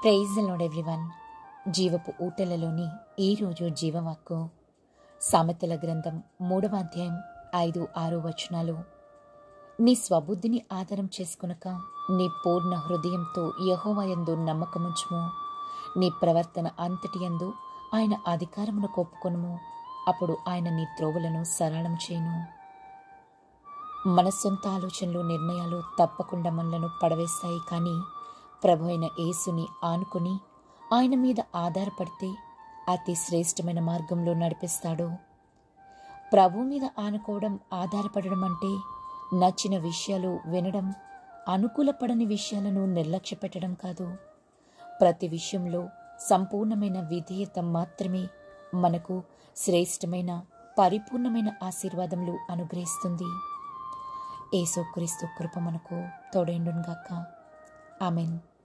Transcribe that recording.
Praise the lord everyone. జీవపు ఊటలలోని ఈరోజు జీవవాక్కు సామెతల గ్రంథం 3వ అధ్యాయం 5-6 వచనాలు. నీ స్వబుద్ధిని ఆధారం చేసుకొనక నీ పూర్ణ హృదయంతో యెహోవా యందు నమ్మకముంచుము. నీ ప్రవర్తన అంతటి యందు ఆయన అధికారమును ఒప్పుకొనుము. అప్పుడు ఆయన నీ త్రోవలను సరళం చేయును. మన సొంత ఆలోచనలు, నిర్ణయాలు తప్పకుండా మనలను పడవేస్తాయి. కానీ ప్రభు అయిన యేసుని ఆనుకొని ఆయన మీద ఆధారపడితే అతి శ్రేష్టమైన మార్గంలో నడిపిస్తాడు. ప్రభు మీద ఆనుకోవడం, ఆధారపడడం అంటే నచ్చిన విషయాలు వినడం, అనుకూలపడని విషయాలను నిర్లక్ష్య పెట్టడం కాదు. ప్రతి విషయంలో సంపూర్ణమైన విధేయత మాత్రమే మనకు శ్రేష్టమైన, పరిపూర్ణమైన ఆశీర్వాదములు అనుగ్రహిస్తుంది. యేసుక్రీస్తు కృప మనకు తోడైండునుగాక. ఆమేన్.